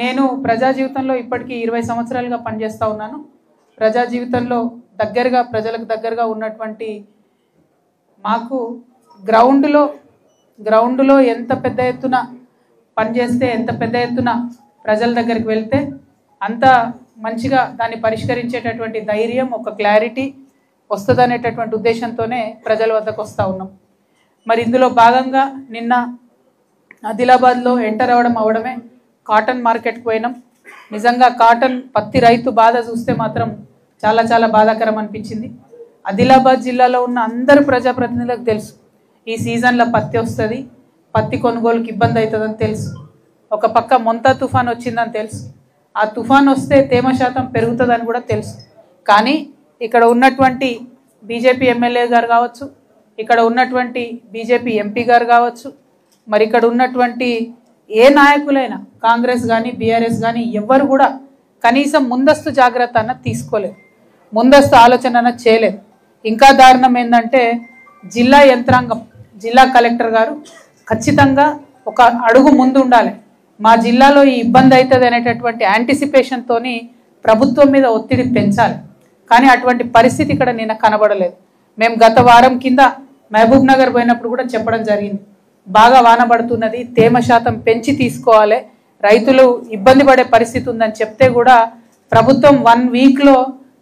నేను ప్రజా జీవితంలో ఇప్పటికీ 20 సంవత్సరాలుగా పనిచేస్తూ ఉన్నాను. ప్రజా జీవితంలో దగ్గరగా ప్రజలకు దగ్గరగా ఉన్నటువంటి మాకు గ్రౌండ్లో ఎంత పెద్ద ఎత్తున పనిచేస్తే, ఎంత పెద్ద ఎత్తున ప్రజల దగ్గరికి వెళ్తే అంత మంచిగా దాన్ని పరిష్కరించేటటువంటి ధైర్యం, ఒక క్లారిటీ వస్తుందనేటటువంటి ఉద్దేశంతోనే ప్రజల వద్దకు వస్తూ ఉన్నాం. మరి ఇందులో భాగంగా నిన్న ఆదిలాబాద్లో ఎంటర్ అవడమే కాటన్ మార్కెట్కి పోయినాం. నిజంగా కాటన్ పత్తి రైతు బాధ చూస్తే మాత్రం చాలా చాలా బాధాకరం అనిపించింది. ఆదిలాబాద్ జిల్లాలో ఉన్న అందరు ప్రజాప్రతినిధులకు తెలుసు ఈ సీజన్లో పత్తి వస్తుంది, పత్తి కొనుగోలుకి ఇబ్బంది అవుతుందని తెలుసు. ఒక పక్క మొంతా తుఫాన్ వచ్చిందని తెలుసు. ఆ తుఫాన్ వస్తే తేమ శాతం పెరుగుతుందని కూడా తెలుసు. కానీ ఇక్కడ ఉన్నటువంటి బీజేపీ ఎమ్మెల్యే గారు కావచ్చు, ఇక్కడ ఉన్నటువంటి బీజేపీ ఎంపీ గారు కావచ్చు, మరి ఇక్కడ ఉన్నటువంటి ఏ నాయకులైనా కాంగ్రెస్ కానీ బీఆర్ఎస్ కానీ ఎవ్వరు కూడా కనీసం ముందస్తు జాగ్రత్త అన్న తీసుకోలేదు, ముందస్తు ఆలోచన అన్న చేయలేదు. ఇంకా దారుణం ఏంటంటే జిల్లా యంత్రాంగం, జిల్లా కలెక్టర్ గారు ఖచ్చితంగా ఒక అడుగు ముందు ఉండాలి, మా జిల్లాలో ఈ ఇబ్బంది అవుతుంది అనేటటువంటి యాంటిసిపేషన్తో ప్రభుత్వం మీద ఒత్తిడి పెంచాలి. కానీ అటువంటి పరిస్థితి ఇక్కడ నిన్న కనబడలేదు. మేము గత వారం కింద మహబూబ్ నగర్ పోయినప్పుడు కూడా చెప్పడం జరిగింది, బాగా వాన పడుతున్నది, తేమ శాతం పెంచి తీసుకోవాలి, రైతులు ఇబ్బంది పడే పరిస్థితి ఉందని చెప్తే కూడా ప్రభుత్వం 1 వీక్లో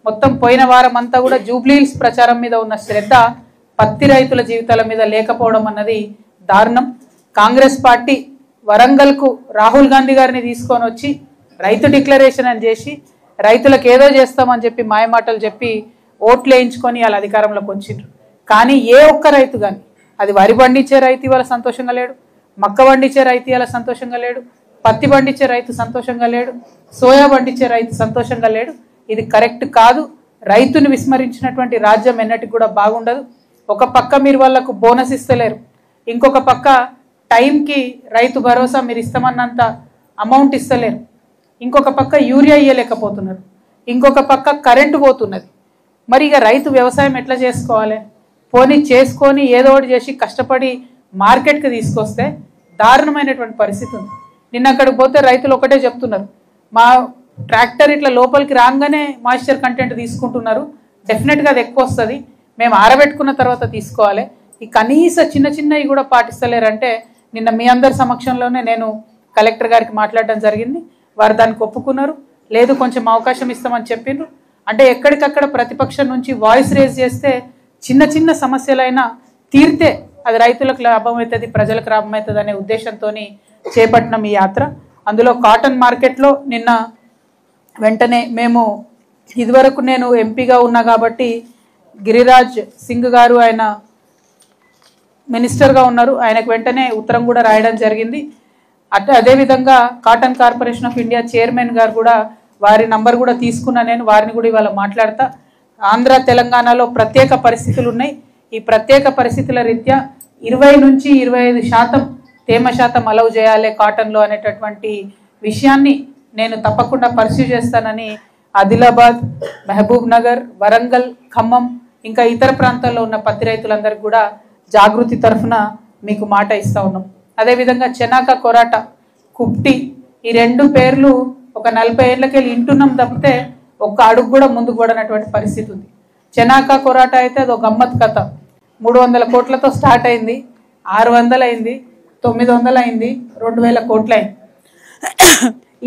మొత్తం పోయిన వారం అంతా కూడా జూబ్లీహిల్స్ ప్రచారం మీద ఉన్న శ్రద్ధ పత్తి రైతుల జీవితాల మీద లేకపోవడం అన్నది దారుణం. కాంగ్రెస్ పార్టీ వరంగల్కు రాహుల్ గాంధీ గారిని తీసుకొని వచ్చి రైతు డిక్లరేషన్ అని చేసి రైతులకు ఏదో చేస్తామని చెప్పి మాయమాటలు చెప్పి ఓట్లు వేయించుకొని వాళ్ళ అధికారంలోకి వచ్చిండ్రు. కానీ ఏ ఒక్క రైతు కానీ, అది వరి పండించే రైతు ఇవాళ సంతోషంగా లేడు, మక్క పండించే రైతు ఇవాళ సంతోషంగా లేడు, పత్తి పండించే రైతు సంతోషంగా లేడు, సోయా పండించే రైతు సంతోషంగా లేడు. ఇది కరెక్ట్ కాదు. రైతుని విస్మరించినటువంటి రాజ్యం ఎన్నటికి కూడా బాగుండదు. ఒక పక్క మీరు వాళ్ళకు బోనస్ ఇస్తలేరు, ఇంకొక పక్క టైంకి రైతు భరోసా మీరు ఇస్తామన్నంత అమౌంట్ ఇస్తలేరు, ఇంకొక పక్క యూరియా ఇయ్యలేకపోతున్నారు, ఇంకొక పక్క కరెంటు పోతున్నది. మరి ఇక రైతు వ్యవసాయం ఎట్లా చేసుకోవాలి? పోనీ చేసుకొని ఏదో ఒకటి చేసి కష్టపడి మార్కెట్కి తీసుకొస్తే దారుణమైనటువంటి పరిస్థితి ఉంది. నిన్న అక్కడికి పోతే రైతులు ఒకటే చెప్తున్నారు, మా ట్రాక్టర్ ఇట్లా లోపలికి రాగానే మాయిశ్చర్ కంటెంట్ తీసుకుంటున్నారు, డెఫినెట్గా అది ఎక్కువ వస్తుంది, మేము ఆరబెట్టుకున్న తర్వాత తీసుకోవాలి. ఈ కనీస చిన్న చిన్నవి కూడా పాటిస్తలేరంటే నిన్న మీ అందరి సమక్షంలోనే నేను కలెక్టర్ గారికి మాట్లాడడం జరిగింది. వారు దానికి ఒప్పుకున్నారు, లేదు కొంచెం అవకాశం ఇస్తామని చెప్పిండ్రు. అంటే ఎక్కడికక్కడ ప్రతిపక్షం నుంచి వాయిస్ రేజ్ చేస్తే చిన్న చిన్న సమస్యలైనా తీరితే అది రైతులకు లాభం అవుతుంది, ప్రజలకు లాభం అవుతుంది అనే ఉద్దేశంతో చేపట్టిన ఈ యాత్ర. అందులో కాటన్ మార్కెట్లో నిన్న వెంటనే మేము ఇదివరకు నేను ఎంపీగా ఉన్నా కాబట్టి గిరిరాజ్ సింగ్ గారు ఆయన మినిస్టర్గా ఉన్నారు, ఆయనకు వెంటనే ఉత్తరం కూడా రాయడం జరిగింది. అదేవిధంగా cotton corporation of India chairman గారు కూడా వారి నంబర్ కూడా తీసుకున్నా, నేను వారిని కూడా ఇవాళ మాట్లాడతా. ఆంధ్ర తెలంగాణలో ప్రత్యేక పరిస్థితులు ఉన్నాయి. ఈ ప్రత్యేక పరిస్థితుల రీత్యా 20 నుంచి 25% తేమ శాతం అలౌ చేయాలి కాటన్లో అనేటటువంటి విషయాన్ని నేను తప్పకుండా పర్స్యూ చేస్తానని ఆదిలాబాద్, మహబూబ్ నగర్, వరంగల్, ఖమ్మం ఇంకా ఇతర ప్రాంతాల్లో ఉన్న పత్తి రైతులందరికీ కూడా జాగృతి తరఫున మీకు మాట ఇస్తూ ఉన్నాం. అదేవిధంగా చెనాక కొరాట, కుప్టి ఈ 2 పేర్లు ఒక 40 ఏళ్ళకెళ్ళి ఇంటున్నాం తప్పితే ఒక్క అడుగు కూడా ముందుకు పడనటువంటి పరిస్థితి ఉంది. చెనాక కొరాట అయితే అది ఒక గమ్మత్ కథ. 300 కోట్లతో స్టార్ట్ అయింది, 600 అయింది, 900 అయింది, 2000 కోట్లు అయింది.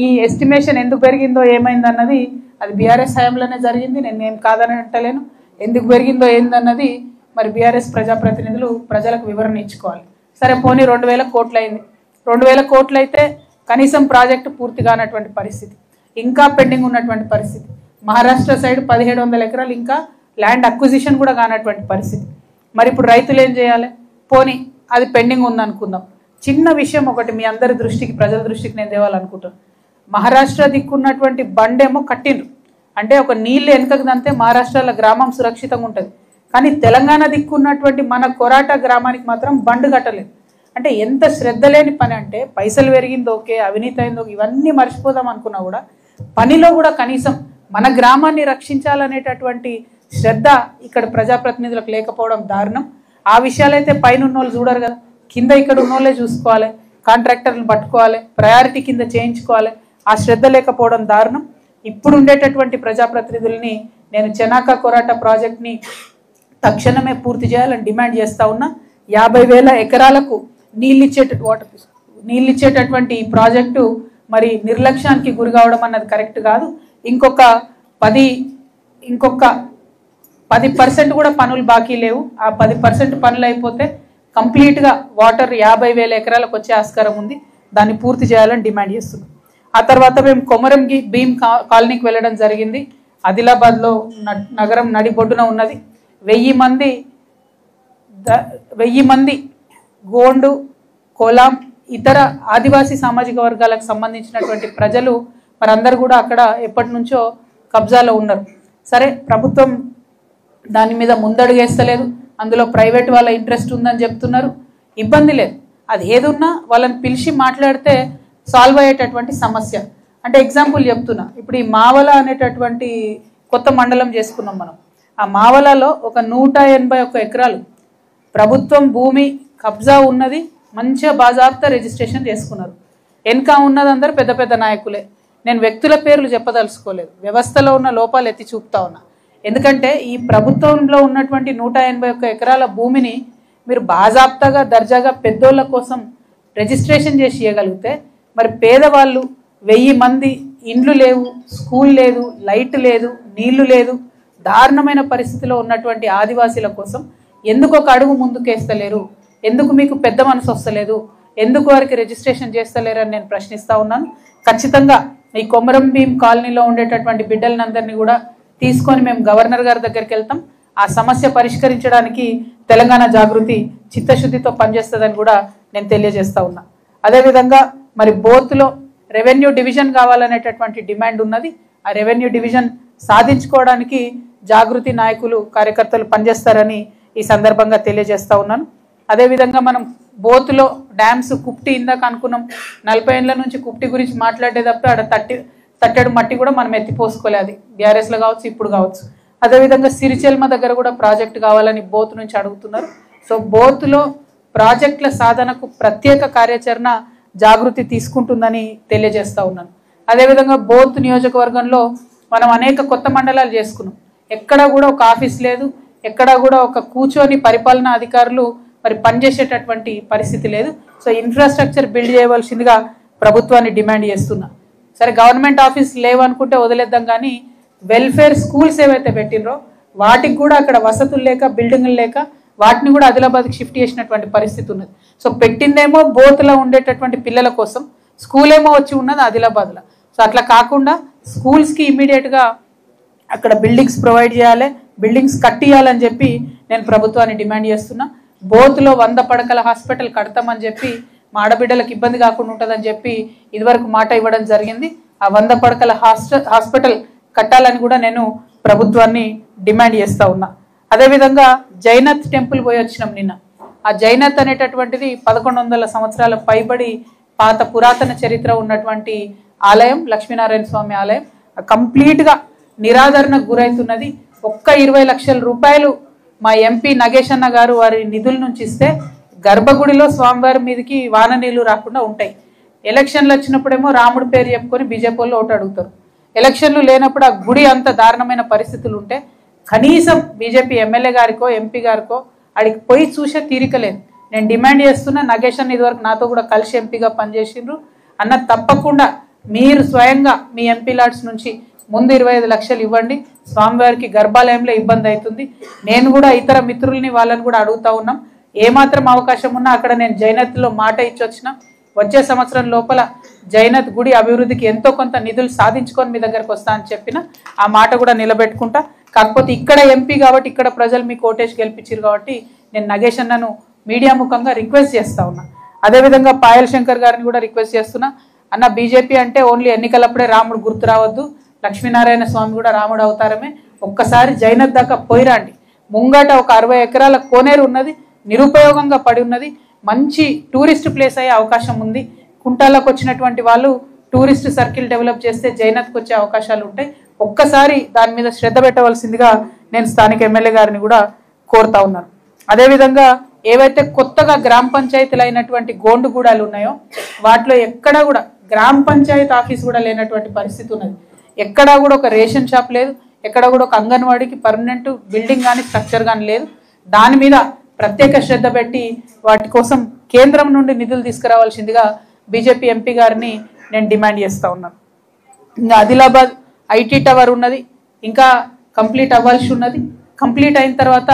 ఈ ఎస్టిమేషన్ ఎందుకు పెరిగిందో ఏమైందన్నది అది బీఆర్ఎస్ హయాంలోనే జరిగింది, నేను ఏం కాదని అంటలేను. ఎందుకు పెరిగిందో ఏందన్నది మరి బీఆర్ఎస్ ప్రజాప్రతినిధులు ప్రజలకు వివరణ ఇచ్చుకోవాలి. సరే పోనీ 2000 కోట్లు అయింది, 2000 కోట్లు అయితే కనీసం ప్రాజెక్టు పూర్తి కానటువంటి పరిస్థితి, ఇంకా పెండింగ్ ఉన్నటువంటి పరిస్థితి. మహారాష్ట్ర సైడ్ 1700 ఎకరాలు ఇంకా ల్యాండ్ అక్విజిషన్ కూడా కానటువంటి పరిస్థితి. మరి ఇప్పుడు రైతులు ఏం చేయాలి? పోనీ అది పెండింగ్ ఉందనుకుందాం. చిన్న విషయం ఒకటి మీ అందరి దృష్టికి, ప్రజల దృష్టికి నేను తేవాలనుకుంటాను. మహారాష్ట్ర దిక్కున్నటువంటి బండేమో కట్టిండ్రు, అంటే ఒక నీళ్ళు వెనుకకు దంతే మహారాష్ట్రలో గ్రామం సురక్షితంగా ఉంటుంది. కానీ తెలంగాణ దిక్కున్నటువంటి మన కొరాట గ్రామానికి మాత్రం బండ్ కట్టలేదు. అంటే ఎంత శ్రద్ధ లేని పని అంటే, పైసలు పెరిగింది ఓకే, అవినీతి అయిందో ఇవన్నీ మర్చిపోదాం అనుకున్నా కూడా పనిలో కూడా కనీసం మన గ్రామాన్ని రక్షించాలనేటటువంటి శ్రద్ధ ఇక్కడ ప్రజాప్రతినిధులకు లేకపోవడం దారుణం. ఆ విషయాలైతే పైన ఉన్నోళ్ళు చూడరు కదా, కింద ఇక్కడ ఉన్నోళ్ళే చూసుకోవాలి, కాంట్రాక్టర్లు పట్టుకోవాలి, ప్రయారిటీ కింద చేయించుకోవాలి. ఆ శ్రద్ధ లేకపోవడం దారుణం. ఇప్పుడు ఉండేటటువంటి ప్రజాప్రతినిధుల్ని నేను చెనాక కొరాట ప్రాజెక్ట్ని తక్షణమే పూర్తి చేయాలని డిమాండ్ చేస్తా ఉన్నా. 50,000 ఎకరాలకు నీళ్ళిచ్చేటటువంటి ఈ ప్రాజెక్టు మరి నిర్లక్ష్యానికి గురి కావడం అన్నది కరెక్ట్ కాదు. ఇంకొక 10% కూడా పనులు బాకీ లేవు. ఆ 10% పనులు అయిపోతే కంప్లీట్గా వాటర్ 50,000 ఎకరాలకు వచ్చే ఆస్కారం ఉంది. దాన్ని పూర్తి చేయాలని డిమాండ్ చేస్తున్నాం. ఆ తర్వాత మేము కొమరం భీమ్ కాలనీకి వెళ్ళడం జరిగింది. ఆదిలాబాద్లో నగరం నడిబొడ్డున ఉన్నది. 1000 మంది గోండు, కోలాం, ఇతర ఆదివాసీ సామాజిక వర్గాలకు సంబంధించినటువంటి ప్రజలు మరందరూ కూడా అక్కడ ఎప్పటి నుంచో కబ్జాలో ఉన్నారు. సరే, ప్రభుత్వం దాని మీద ముందడుగేస్తలేదు. అందులో ప్రైవేట్ వాళ్ళ ఇంట్రెస్ట్ ఉందని చెప్తున్నారు. ఇబ్బంది లేదు, అది ఏదున్నా వాళ్ళని పిలిచి మాట్లాడితే సాల్వ్ అయ్యేటటువంటి సమస్య. అంటే ఎగ్జాంపుల్ చెప్తున్నా, ఇప్పుడు ఈ మావల అనేటటువంటి కొత్త మండలం చేసుకున్నాం మనం. ఆ మావలలో ఒక 181 ఎకరాలు ప్రభుత్వం భూమి కబ్జా ఉన్నది. మంచిగా బాజాబ్తా రిజిస్ట్రేషన్ చేసుకున్నారు. వెనక ఉన్నది అందరూ పెద్ద పెద్ద నాయకులే. నేను వ్యక్తుల పేర్లు చెప్పదలుచుకోలేదు, వ్యవస్థలో ఉన్న లోపాలు ఎత్తి చూపుతా ఉన్నా. ఎందుకంటే ఈ ప్రభుత్వంలో ఉన్నటువంటి 181 ఎకరాల భూమిని మీరు బాజాబ్తాగా దర్జాగా పెద్దోళ్ళ కోసం రిజిస్ట్రేషన్ చేసి ఇవ్వగలిగితే, మరి పేదవాళ్ళు 1000 మంది ఇండ్లు లేవు, స్కూల్ లేదు, లైట్ లేదు, నీళ్లు లేదు, దారుణమైన పరిస్థితిలో ఉన్నటువంటి ఆదివాసీల కోసం ఎందుకు ఒక అడుగు ముందుకేస్తలేరు? ఎందుకు మీకు పెద్ద మనసు వస్తలేదు? ఎందుకు వారికి రిజిస్ట్రేషన్ చేస్తలేరని నేను ప్రశ్నిస్తూ ఉన్నాను. ఖచ్చితంగా ఈ కొమరం భీమ్ కాలనీలో ఉండేటటువంటి బిడ్డలందరినీ కూడా తీసుకొని మేము గవర్నర్ గారి దగ్గరికి వెళ్తాం. ఆ సమస్య పరిష్కరించడానికి తెలంగాణ జాగృతి చిత్తశుద్ధితో పనిచేస్తుందని కూడా నేను తెలియజేస్తా ఉన్నా. అదేవిధంగా మరి బోత్లో రెవెన్యూ డివిజన్ కావాలనేటటువంటి డిమాండ్ ఉన్నది. ఆ రెవెన్యూ డివిజన్ సాధించుకోవడానికి జాగృతి నాయకులు, కార్యకర్తలు పనిచేస్తారని ఈ సందర్భంగా తెలియజేస్తా ఉన్నాను. అదేవిధంగా మనం బోత్లో డ్యామ్స్ కుప్టి ఇందాక అనుకున్నాం. 40 ఏళ్ళ నుంచి కుప్టి గురించి మాట్లాడే తప్ప ఆడ తట్టెడు మట్టి కూడా మనం ఎత్తిపోసుకోలేదు, బీఆర్ఎస్లో కావచ్చు, ఇప్పుడు కావచ్చు. అదేవిధంగా సిరిచెల్మ దగ్గర కూడా ప్రాజెక్ట్ కావాలని బోత్ నుంచి అడుగుతున్నారు. సో బోత్లో ప్రాజెక్టుల సాధనకు ప్రత్యేక కార్యాచరణ జాగృతి తీసుకుంటుందని తెలియజేస్తా ఉన్నాను. అదేవిధంగా బోత్ నియోజకవర్గంలో మనం అనేక కొత్త మండలాలు చేసుకున్నాం. ఎక్కడా కూడా ఒక ఆఫీస్ లేదు, ఎక్కడా కూడా ఒక కూర్చొని పరిపాలనా అధికారులు మరి పనిచేసేటటువంటి పరిస్థితి లేదు. సో ఇన్ఫ్రాస్ట్రక్చర్ బిల్డ్ చేయవలసిందిగా ప్రభుత్వాన్ని డిమాండ్ చేస్తున్నా. సరే, గవర్నమెంట్ ఆఫీస్ లేవనుకుంటే వదిలేద్దాం, కానీ వెల్ఫేర్ స్కూల్స్ ఏవైతే పెట్టినరో వాటికి కూడా అక్కడ వసతులు లేక, బిల్డింగ్లు లేక వాటిని కూడా ఆదిలాబాద్కి షిఫ్ట్ చేసినటువంటి పరిస్థితి ఉన్నది. సో పెట్టిందేమో బోత్లో ఉండేటటువంటి పిల్లల కోసం, స్కూల్ ఏమో వచ్చి ఉన్నది ఆదిలాబాద్లో. సో అట్లా కాకుండా స్కూల్స్కి ఇమీడియట్గా అక్కడ బిల్డింగ్స్ ప్రొవైడ్ చేయాలి, బిల్డింగ్స్ కట్టియాలని చెప్పి నేను ప్రభుత్వాన్ని డిమాండ్ చేస్తున్నా. బోత్లో 100 పడకల హాస్పిటల్ కడతామని చెప్పి మా ఆడబిడ్డలకు ఇబ్బంది కాకుండా ఉంటుందని చెప్పి ఇదివరకు మాట ఇవ్వడం జరిగింది. ఆ 100 పడకల హాస్పిటల్ కట్టాలని కూడా నేను ప్రభుత్వాన్ని డిమాండ్ చేస్తూ ఉన్నా. అదేవిధంగా జైనత్ టెంపుల్ పోయి వచ్చినాం నిన్న. ఆ జైనత్ అనేటటువంటిది 1100 సంవత్సరాల పైబడి పాత పురాతన చరిత్ర ఉన్నటువంటి ఆలయం, లక్ష్మీనారాయణ స్వామి ఆలయం. కంప్లీట్గా నిరాదరణకు గురవుతున్నది. ఒక్క 20 లక్షల రూపాయలు మా ఎంపీ నగేష్ అన్న గారు వారి నిధుల నుంచి ఇస్తే గర్భగుడిలో స్వామివారి మీదకి వాన నీళ్లు రాకుండా ఉంటాయి. ఎలక్షన్లు వచ్చినప్పుడేమో రాముడి పేరు చెప్పుకొని బీజేపీలో ఓటు అడుగుతారు. ఎలక్షన్లు లేనప్పుడు ఆ గుడి అంత దారుణమైన పరిస్థితులు ఉంటే కనీసం బీజేపీ ఎమ్మెల్యే గారికో, ఎంపీ గారికో అడిగి పోయి చూసే తీరిక లేదు. నేను డిమాండ్ చేస్తున్నా, నగేష్ అన్న ఇదివరకు నాతో కూడా కలిసి ఎంపీగా పనిచేసిండ్రు అన్న, తప్పకుండా మీరు స్వయంగా మీ ఎంపీ లాడ్స్ నుంచి ముందు 25 లక్షలు ఇవ్వండి. స్వామివారికి గర్భాలయంలో ఇబ్బంది అవుతుంది. నేను కూడా ఇతర మిత్రుల్ని వాళ్ళని కూడా అడుగుతా ఉన్నాం. ఏమాత్రం అవకాశం ఉన్నా అక్కడ నేను జైనత్లో మాట ఇచ్చి వచ్చిన, వచ్చే సంవత్సరం లోపల జైనత్ గుడి అభివృద్ధికి ఎంతో కొంత నిధులు సాధించుకొని మీ దగ్గరకు వస్తా అని చెప్పిన, ఆ మాట కూడా నిలబెట్టుకుంటా. కాకపోతే ఇక్కడ ఎంపీ కాబట్టి, ఇక్కడ ప్రజలు మీకు ఓటేసి గెలిపించారు కాబట్టి నేను నగేష్ అన్నను మీడియా ముఖంగా రిక్వెస్ట్ చేస్తా ఉన్నా. అదేవిధంగా పాయల్ శంకర్ గారిని కూడా రిక్వెస్ట్ చేస్తున్నా, అన్న బీజేపీ అంటే ఓన్లీ ఎన్నికలప్పుడే రాముడు గుర్తు రావద్దు, లక్ష్మీనారాయణ స్వామి కూడా రాముడు అవతారమే. ఒక్కసారి జైనత్ దాకా పోయిరండి. ముంగట ఒక 60 ఎకరాల కోనేరు ఉన్నది, నిరుపయోగంగా పడి ఉన్నది. మంచి టూరిస్ట్ ప్లేస్ అయ్యే అవకాశం ఉంది. కుంటాలకు వచ్చినటువంటి వాళ్ళు టూరిస్ట్ సర్కిల్ డెవలప్ చేస్తే జైనత్కి వచ్చే అవకాశాలు ఉంటాయి. ఒక్కసారి దాని మీద శ్రద్ధ పెట్టవలసిందిగా నేను స్థానిక ఎమ్మెల్యే గారిని కూడా కోరుతా ఉన్నాను. అదేవిధంగా ఏవైతే కొత్తగా గ్రామ పంచాయతీలు అయినటువంటి గోండుగూడాలు ఉన్నాయో వాటిలో ఎక్కడా కూడా గ్రామ పంచాయతీ ఆఫీస్ కూడా లేనటువంటి పరిస్థితి ఉన్నది. ఎక్కడా కూడా ఒక రేషన్ షాప్ లేదు, ఎక్కడ కూడా ఒక అంగన్వాడీకి పర్మనెంట్ బిల్డింగ్ కానీ స్ట్రక్చర్ కానీ లేదు. దాని మీద ప్రత్యేక శ్రద్ధ పెట్టి వాటి కోసం కేంద్రం నుండి నిధులు తీసుకురావాల్సిందిగా బీజేపీ ఎంపీ గారిని నేను డిమాండ్ చేస్తూ ఉన్నాను. ఇంకా ఆదిలాబాద్ ఐటీ టవర్ ఉన్నది, ఇంకా కంప్లీట్ అవ్వాల్సి ఉన్నది. కంప్లీట్ అయిన తర్వాత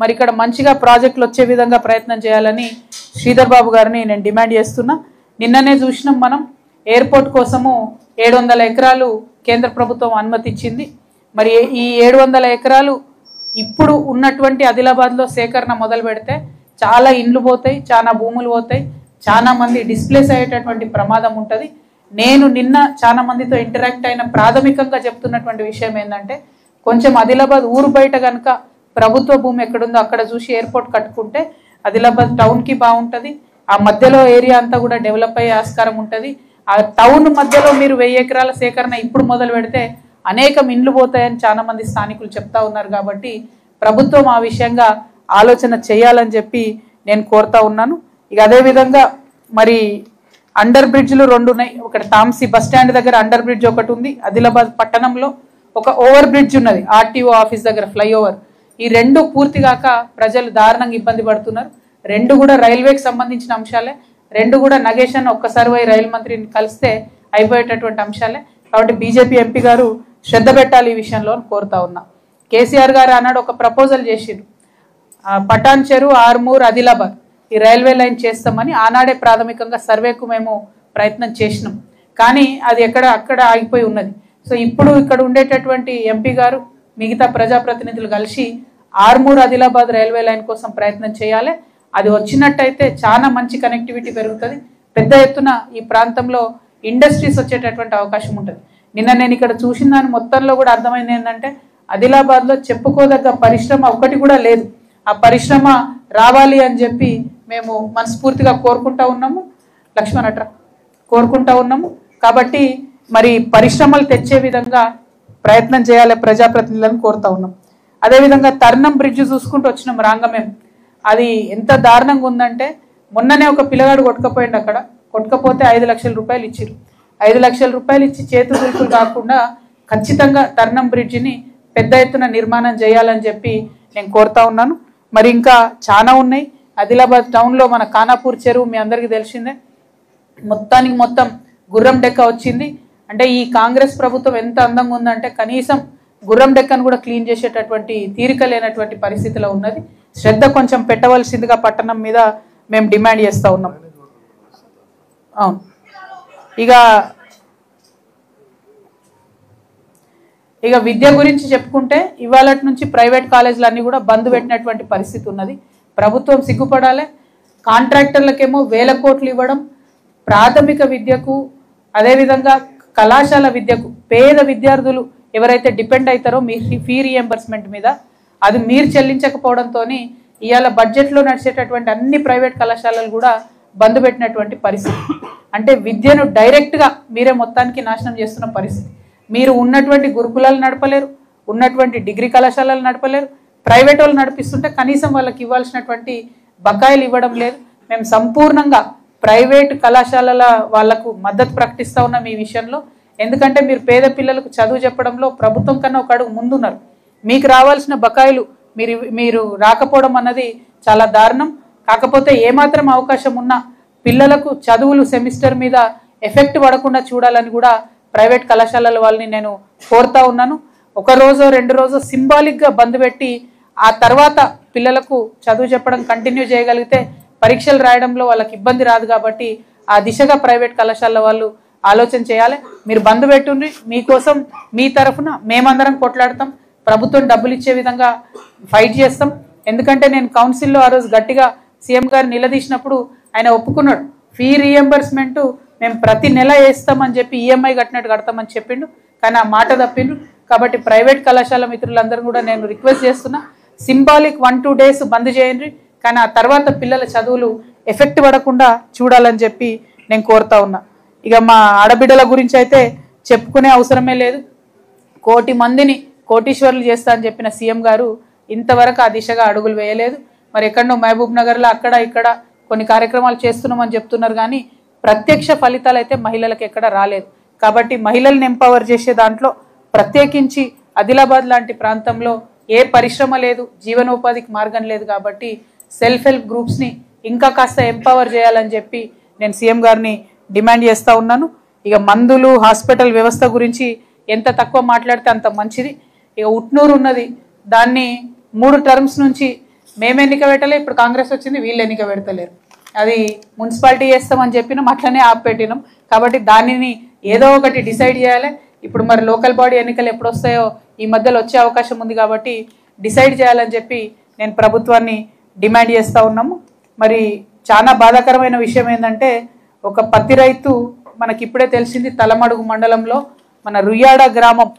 మరి ఇక్కడ మంచిగా ప్రాజెక్టులు వచ్చే విధంగా ప్రయత్నం చేయాలని శ్రీధర్ బాబు గారిని నేను డిమాండ్ చేస్తున్నా. నిన్ననే చూసినాం మనం, ఎయిర్పోర్ట్ కోసము 700 ఎకరాలు కేంద్ర ప్రభుత్వం అనుమతి ఇచ్చింది. మరి ఈ 700 ఎకరాలు ఇప్పుడు ఉన్నటువంటి ఆదిలాబాద్లో సేకరణ మొదలు పెడితే చాలా ఇండ్లు పోతాయి, చాలా భూములు పోతాయి, చాలా మంది డిస్ప్లేస్ అయ్యేటటువంటి ప్రమాదం ఉంటుంది. నేను నిన్న చాలా మందితో ఇంటరాక్ట్ అయిన ప్రాథమికంగా చెప్తున్నటువంటి విషయం ఏంటంటే, కొంచెం ఆదిలాబాద్ ఊరు బయట కనుక ప్రభుత్వ భూమి ఎక్కడుందో అక్కడ చూసి ఎయిర్పోర్ట్ కట్టుకుంటే ఆదిలాబాద్ టౌన్కి బాగుంటుంది. ఆ మధ్యలో ఏరియా అంతా కూడా డెవలప్ అయ్యే ఆస్కారం ఉంటుంది. ఆ టౌన్ మధ్యలో మీరు 1000 ఎకరాల సేకరణ ఇప్పుడు మొదలు పెడితే అనేకం ఇండ్లు పోతాయని చాలా మంది స్థానికులు చెప్తా ఉన్నారు. కాబట్టి ప్రభుత్వం ఆ విషయంగా ఆలోచన చేయాలని చెప్పి నేను కోరుతా ఉన్నాను. ఇక అదేవిధంగా మరి అండర్ బ్రిడ్జ్లు 2 ఉన్నాయి. ఒకటి తాంసీ బస్ స్టాండ్ దగ్గర అండర్ బ్రిడ్జ్ ఒకటి ఉంది. ఆదిలాబాద్ పట్టణంలో ఒక ఓవర్ బ్రిడ్జ్ ఉన్నది, ఆర్టీఓ ఆఫీస్ దగ్గర ఫ్లైఓవర్. ఈ 2 పూర్తి కాక ప్రజలు దారుణంగా ఇబ్బంది పడుతున్నారు. 2 కూడా రైల్వేకి సంబంధించిన అంశాలే. 2 కూడా నగేష్ అన్న ఒక్కసారి పోయి రైలు మంత్రిని కలిస్తే అయిపోయేటటువంటి అంశాలే. కాబట్టి బీజేపీ ఎంపీ గారు శ్రద్ధ పెట్టాలి ఈ విషయంలో అని కోరుతా ఉన్నా. కేసీఆర్ గారు అన్నాడు, ఒక ప్రపోజల్ చేసిండు, పటాన్ చెరు, ఆర్మూర్, ఆదిలాబాద్ ఈ రైల్వే లైన్ చేస్తామని. ఆనాడే ప్రాథమికంగా సర్వేకు మేము ప్రయత్నం చేసినాం, కానీ అది అక్కడ ఆగిపోయి ఉన్నది. సో ఇప్పుడు ఇక్కడ ఉండేటటువంటి ఎంపీ గారు మిగతా ప్రజాప్రతినిధులు కలిసి ఆర్మూర్ ఆదిలాబాద్ రైల్వే లైన్ కోసం ప్రయత్నం చేయాలి. అది వచ్చినట్టయితే చాలా మంచి కనెక్టివిటీ పెరుగుతుంది. పెద్ద ఎత్తున ఈ ప్రాంతంలో ఇండస్ట్రీస్ వచ్చేటటువంటి అవకాశం ఉంటుంది. నిన్న నేను ఇక్కడ చూసిన దాని మొత్తంలో కూడా అర్థమైంది ఏంటంటే, ఆదిలాబాద్లో చెప్పుకోదగ్గ పరిశ్రమ ఒకటి కూడా లేదు. ఆ పరిశ్రమ రావాలి అని చెప్పి మేము మనస్ఫూర్తిగా కోరుకుంటా ఉన్నాము. లక్ష్మణ్ అట్రా కోరుకుంటా ఉన్నాము. కాబట్టి మరి పరిశ్రమలు తెచ్చే విధంగా ప్రయత్నం చేయాలి ప్రజాప్రతినిధులను కోరుతా ఉన్నాం. అదేవిధంగా తర్నం బ్రిడ్జ్ చూసుకుంటూ వచ్చినాం రాంగమేం. అది ఎంత దారుణంగా ఉందంటే, మొన్ననే ఒక పిల్లగాడు కొట్టుకపోయిండు. అక్కడ కొట్టుకపోతే 5 లక్షల రూపాయలు ఇచ్చిరు. 5 లక్షల రూపాయలు ఇచ్చి చేతు దులుపులు కాకుండా ఖచ్చితంగా తర్నం బ్రిడ్జిని పెద్ద ఎత్తున నిర్మాణం చేయాలని చెప్పి నేను కోరుతా ఉన్నాను. మరి ఇంకా చాలా ఉన్నాయి. ఆదిలాబాద్ టౌన్లో మన ఖానాపూర్ చెరువు మీ అందరికీ తెలిసిందే, మొత్తానికి మొత్తం గుర్రం డెక్క వచ్చింది. అంటే ఈ కాంగ్రెస్ ప్రభుత్వం ఎంత అందంగా ఉందంటే, కనీసం గుర్రం డెక్కను కూడా క్లీన్ చేసేటటువంటి తీరిక లేనటువంటి పరిస్థితిలో ఉన్నది. శ్రద్ధ కొంచెం పెట్టవలసిందిగా పట్టణం మీద మేము డిమాండ్ చేస్తూ ఉన్నాం. అవును, ఇక విద్య గురించి చెప్పుకుంటే ఇవాళ నుంచి ప్రైవేట్ కాలేజీలు అన్నీ కూడా బంద్ పెట్టినటువంటి పరిస్థితి ఉన్నది. ప్రభుత్వం సిగ్గుపడాలి. కాంట్రాక్టర్లకేమో 1000 కోట్లు ఇవ్వడం, ప్రాథమిక విద్యకు అదేవిధంగా కళాశాల విద్యకు పేద విద్యార్థులు ఎవరైతే డిపెండ్ అవుతారో మీ ఫీ రీఎంబర్స్మెంట్ మీద అది మీరు చెల్లించకపోవడంతో ఇవాళ బడ్జెట్లో నడిచేటటువంటి అన్ని ప్రైవేట్ కళాశాలలు కూడా బంద్ పెట్టినటువంటి పరిస్థితి. అంటే విద్యను డైరెక్ట్గా మీరే మొత్తానికి నాశనం చేస్తున్న పరిస్థితి. మీరు ఉన్నటువంటి గురుకులాలు నడపలేరు, ఉన్నటువంటి డిగ్రీ కళాశాలలు నడపలేరు. ప్రైవేట్ వాళ్ళు నడిపిస్తుంటే కనీసం వాళ్ళకి ఇవ్వాల్సినటువంటి బకాయిలు ఇవ్వడం లేదు. మేము సంపూర్ణంగా ప్రైవేట్ కళాశాలల వాళ్లకు మద్దతు ప్రకటిస్తూ ఉన్నాం ఈ విషయంలో. ఎందుకంటే మీరు పేద పిల్లలకు చదువు చెప్పడంలో ప్రభుత్వం కన్నా ఒక అడుగు ముందున్నారు. మీకు రావాల్సిన బకాయిలు మీరు రాకపోవడం అన్నది చాలా దారుణం. కాకపోతే ఏమాత్రం అవకాశం ఉన్నా పిల్లలకు చదువులు సెమిస్టర్ మీద ఎఫెక్ట్ పడకుండా చూడాలని కూడా ప్రైవేట్ కళాశాలల వాళ్ళని నేను కోరుతా ఉన్నాను. 1 రోజో 2 రోజో సింబాలిక్గా బంద్ పెట్టి ఆ తర్వాత పిల్లలకు చదువు చెప్పడం కంటిన్యూ చేయగలిగితే పరీక్షలు రాయడంలో వాళ్ళకి ఇబ్బంది రాదు. కాబట్టి ఆ దిశగా ప్రైవేట్ కళాశాల వాళ్ళు ఆలోచన చేయాలి. మీరు బంద్ పెట్టుండ్రి, మీకోసం మీ తరఫున మేమందరం కొట్లాడతాం, ప్రభుత్వం డబ్బులు ఇచ్చే విధంగా ఫైట్ చేస్తాం. ఎందుకంటే నేను కౌన్సిల్లో ఆ రోజు గట్టిగా సీఎం గారు నిలదీసినప్పుడు ఆయన ఒప్పుకున్నాడు, ఫీ రీఎంబర్స్మెంట్ మేము ప్రతి నెల వేస్తామని చెప్పి ఈఎంఐ కట్టినట్టు కడతామని చెప్పిండు. కానీ ఆ మాట తప్పిండు. కాబట్టి ప్రైవేట్ కళాశాల మిత్రులందరూ కూడా నేను రిక్వెస్ట్ చేస్తున్నా, సింబాలిక్ 1-2 డేస్ బంద్ చేయండి, కానీ ఆ తర్వాత పిల్లల చదువులు ఎఫెక్ట్ పడకుండా చూడాలని చెప్పి నేను కోరుతా ఉన్నా. ఇక మా ఆడబిడ్డల గురించి అయితే చెప్పుకునే అవసరమే లేదు. 1 కోటి మందిని కోటీశ్వర్లు చేస్తా అని చెప్పిన సీఎం గారు ఇంతవరకు ఆ దిశగా అడుగులు వేయలేదు. మరి ఎక్కడో మహబూబ్ నగర్లో అక్కడ ఇక్కడ కొన్ని కార్యక్రమాలు చేస్తున్నామని చెప్తున్నారు, కానీ ప్రత్యక్ష ఫలితాలు అయితే మహిళలకు ఎక్కడ రాలేదు. కాబట్టి మహిళల్ని ఎంపవర్ చేసే దాంట్లో ప్రత్యేకించి ఆదిలాబాద్ లాంటి ప్రాంతంలో ఏ పరిశ్రమ లేదు, జీవనోపాధికి మార్గం లేదు. కాబట్టి సెల్ఫ్ హెల్ప్ గ్రూప్స్ని ఇంకా కాస్త ఎంపవర్ చేయాలని చెప్పి నేను సీఎం గారిని డిమాండ్ చేస్తూ ఉన్నాను. ఇక మందులు, హాస్పిటల్ వ్యవస్థ గురించి ఎంత తక్కువ మాట్లాడితే అంత మంచిది. ఇక ఉట్నూరు ఉన్నది, దాన్ని 3 టర్మ్స్ నుంచి మేము ఎన్నిక పెట్టలే, ఇప్పుడు కాంగ్రెస్ వచ్చింది, వీళ్ళు ఎన్నిక పెడతలేరు. అది మున్సిపాలిటీ చేస్తామని చెప్పినాం, అట్లనే ఆపెట్టినాం. కాబట్టి దానిని ఏదో ఒకటి డిసైడ్ చేయాలి. ఇప్పుడు మరి లోకల్ బాడీ ఎన్నికలు ఎప్పుడు వస్తాయో ఈ మధ్యలో వచ్చే అవకాశం ఉంది. కాబట్టి డిసైడ్ చేయాలని చెప్పి నేను ప్రభుత్వాన్ని డిమాండ్ చేస్తూ ఉన్నాము. మరి చాలా బాధాకరమైన విషయం ఏంటంటే, ఒక పత్తి రైతు మనకి ఇప్పుడే తెలిసింది, తలమడుగు మండలంలో మన రుయ్యాడ గ్రామం,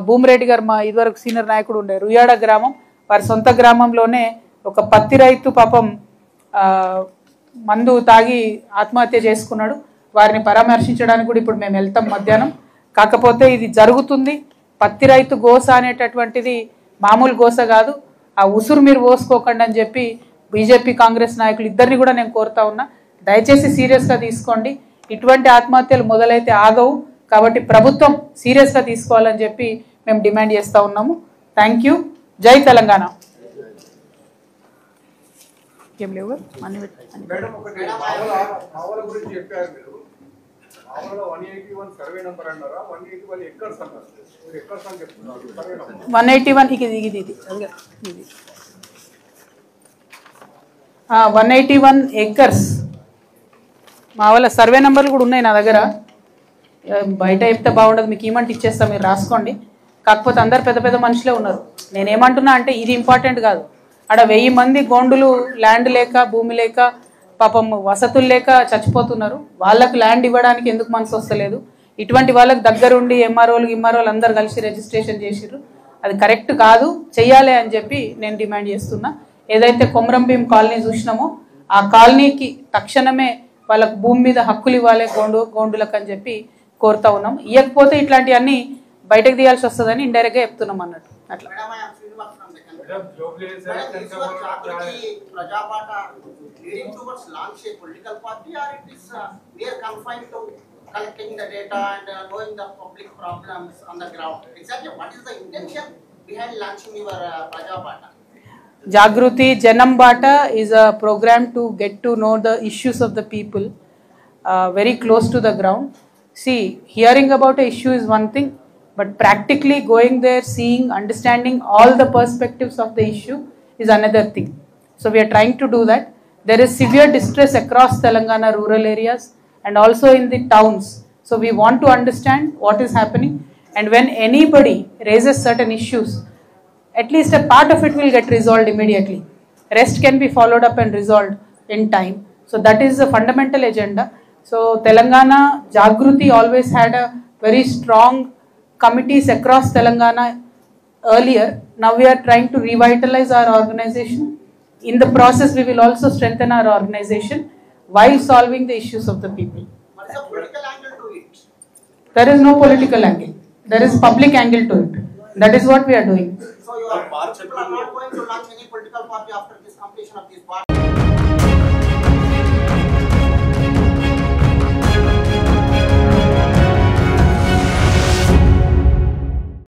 భూమిరెడ్డి గారు మా ఇదివరకు సీనియర్ నాయకుడు ఉండే రుయ్యాడ గ్రామం, వారి సొంత గ్రామంలోనే ఒక పత్తి రైతు పాపం మందు తాగి ఆత్మహత్య చేసుకున్నాడు. వారిని పరామర్శించడానికి కూడా ఇప్పుడు మేము వెళ్తాం మధ్యాహ్నం. కాకపోతే ఇది జరుగుతుంది, పత్తి రైతు గోస అనేటటువంటిది మామూలు గోస కాదు. ఆ ఉసురు మీరు పోసుకోకండి అని చెప్పి బీజేపీ కాంగ్రెస్ నాయకులు ఇద్దరిని కూడా నేను కోరుతా ఉన్నా. దయచేసి సీరియస్గా తీసుకోండి. ఇటువంటి ఆత్మహత్యలు మొదలైతే ఆగవు. కాబట్టి ప్రభుత్వం సీరియస్గా తీసుకోవాలని చెప్పి మేము డిమాండ్ చేస్తూ ఉన్నాము. Thank you. జై తెలంగాణ. ఏం లేవు సర్వే నంబర్ అన్నారా, 181 ఎకర్స్ అన్నారు. మీరు ఎకర్స్ అని చెప్తున్నారు, సర్వే నంబర్ 181 ఇది 181 ఎకర్స్. మా వాళ్ళ సర్వే నెంబర్లు కూడా ఉన్నాయి నా దగ్గర. బయట చెప్తే బాగుండదు, మీకు ఏమంటే ఇచ్చేస్తా, మీరు రాసుకోండి. కాకపోతే అందరు పెద్ద పెద్ద మనుషులే ఉన్నారు. నేనేమంటున్నా అంటే ఇది ఇంపార్టెంట్ కాదు. ఆడ 1000 మంది గోండులు ల్యాండ్ లేక, భూమి లేక, పాపం వసతులు లేక చచ్చిపోతున్నారు. వాళ్ళకు ల్యాండ్ ఇవ్వడానికి ఎందుకు మనసు వస్తలేదు? ఇటువంటి వాళ్ళకి దగ్గరుండి ఎంఆర్ఓలు అందరు కలిసి రిజిస్ట్రేషన్ చేసిర్రు. అది కరెక్ట్ కాదు, చెయ్యాలి అని చెప్పి నేను డిమాండ్ చేస్తున్నా. ఏదైతే కొమరంభీం కాలనీ చూసినామో ఆ కాలనీకి తక్షణమే వాళ్ళకు భూమి మీద హక్కులు ఇవ్వాలి గోండులకు అని చెప్పి కోరుతా ఉన్నాం. ఇవ్వకపోతే ఇట్లాంటివన్నీ బయటకు తీయాల్సి వస్తుందని ఇండైరెక్ట్గా చెప్తున్నాం అన్నట్టు. అట్లా collecting the data and knowing the public problems on the ground. Exactly, what is the intention behind launching your Praja Bata? Jagruti Janam Bata is a program to get to know the issues of the people very close to the ground. See, hearing about an issue is one thing, but practically going there, seeing, understanding all the perspectives of the issue is another thing. So we are trying to do that. There is severe distress across Telangana rural areas and also in the towns. So we want to understand what is happening, and when anybody raises certain issues, at least a part of it will get resolved immediately. Rest can be followed up and resolved in time. So that is the fundamental agenda. So Telangana Jagruti always had a very strong committees across Telangana earlier. Now we are trying to revitalize our organization. In the process, we will also strengthen our organization while solving the issues of the people. What is the political angle to it? There is no political angle. There is public angle to it. That is what we are doing. So you are not going to launch any political party after this completion of this party?